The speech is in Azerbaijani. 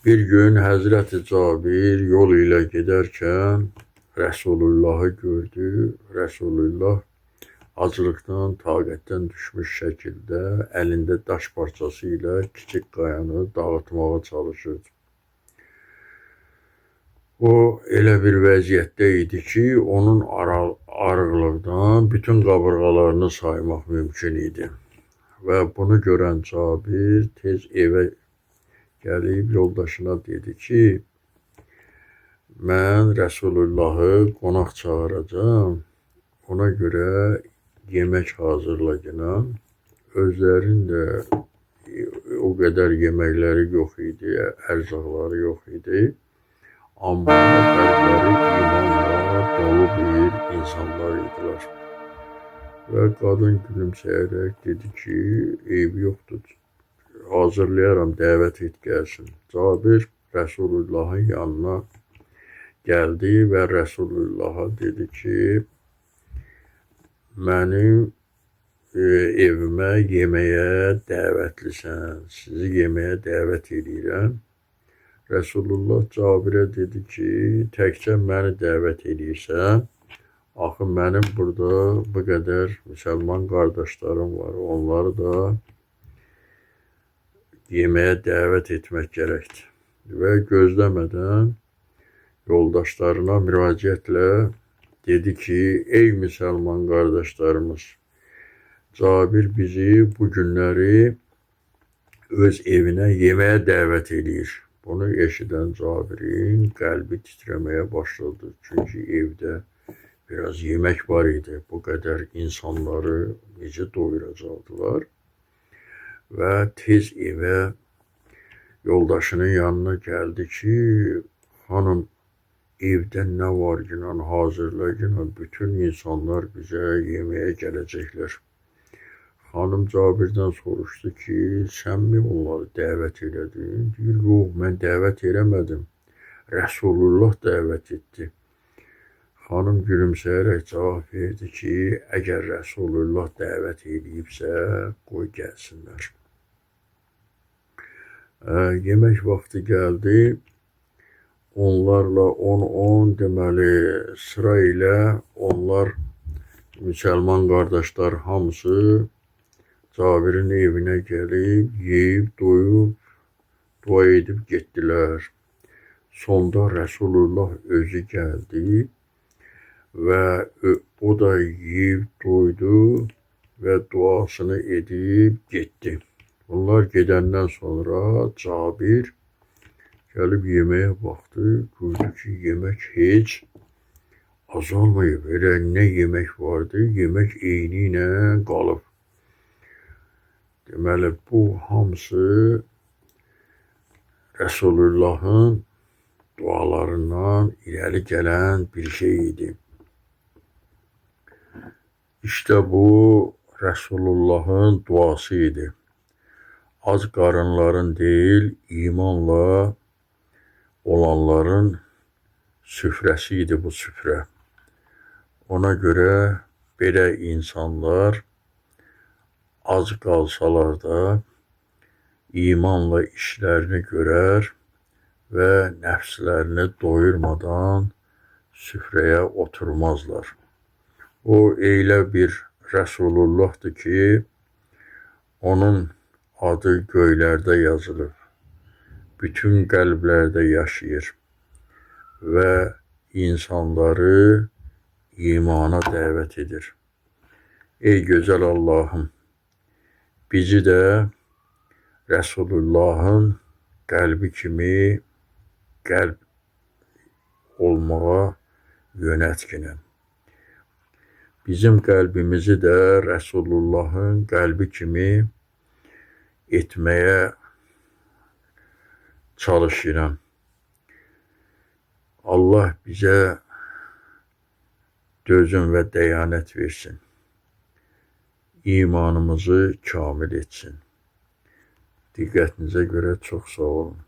Bir gün Həzrəti Cabir yol ilə gedərkən Rəsulullahı gördü. Rəsulullah acılıqdan, taqətdən düşmüş şəkildə əlində daş parçası ilə kiçik qayanı dağıtmağa çalışırdı. O elə bir vəziyyətdə idi ki, onun arıqlıqdan bütün qabırğalarını saymaq mümkün idi. Və bunu görən Cabir tez evə gəlib yoldaşına dedi ki, mən Rəsulullahı qonaq çağıracağım, ona görə yemək hazırlayın. Özlərində o qədər yeməkləri yox idi, ərzaqları yox idi. Amma qəlbləri imanla dolu bir insanlar idilər. Və qadın gülümsəyərək dedi ki, eyb yoxdur, hazırlayaram, dəvət et gəlsin. Cabir Rəsulullahın yanına gəldi və Rəsulullaha dedi ki, mənim evimə yeməyə dəvətlisən, sizi yeməyə dəvət edirəm. Rəsulullah Cabirə dedi ki, təkcə məni dəvət edirsən, axı mənim burada bu qədər müsəlman qardaşlarım var, onları da yeməyə dəvət etmək gərəkdir. Və gözləmədən yoldaşlarına müraciətlə dedi ki, ey müsəlman qardaşlarımız, Cabir bizi bu günləri öz evinə yeməyə dəvət edir. Bunu eşidən Cabirin qəlbi titrəməyə başladı. Çünki evdə biraz yemək var idi. Bu qədər insanları necə doyuracaqdılar? Və tez evə yoldaşının yanına gəldi ki, xanım, evdə nə var ki, hazırlayın, bütün insanlar bizə yeməyə gələcəklər. Xanım Cabirdən soruşdu ki, sən mi onları dəvət elədin? Deyir, yox, mən dəvət eləmədim. Rəsulullah dəvət etdi. Xanım gülümsəyərək cavab verdi ki, əgər Rəsulullah dəvət edibsə, qoy gəlsinlər. Yemək vaxtı gəldi. Onlarla 10-10 deməli sıra ilə onlar müsəlman qardaşlar hamısı Cabirin evinə gəlib, yeyib, doyub, dua edib getdilər. Sonda Rəsulullah özü gəldi və o da yeyib, doydu və duasını edib getdi. Bunlar gedəndən sonra Cabir gəlib yeməyə baxdı, gördü ki, yemək heç azalmayıb. Elə nə yemək vardı, yemək eyni ilə qalıb. Deməli, bu hamısı Rəsulullahın dualarından irəli gələn bir şey idi. İşte bu Rəsulullahın duası idi. Ac qarınların deyil, imanla olanların süfrəsi idi bu süfrə. Ona görə belə insanlar ac qalsalar da imanla işlərini görər və nəfslərini doyurmadan süfrəyə oturmazlar. O elə bir Rəsulullahdır ki, onun adı göylərdə yazılıb, bütün qəlblərdə yaşayır və insanları imana dəvət edir. Ey gözəl Allahım, bizi də Rəsulullahın qəlbi kimi qəlb olmağa yönətkinə. Bizim qəlbimizi də Rəsulullahın qəlbi kimi etməyə çalışıram. Allah bizə dözüm və dəyanət versin. İmanımızı kamil etsin. Diqqətinizə görə çox sağ olun.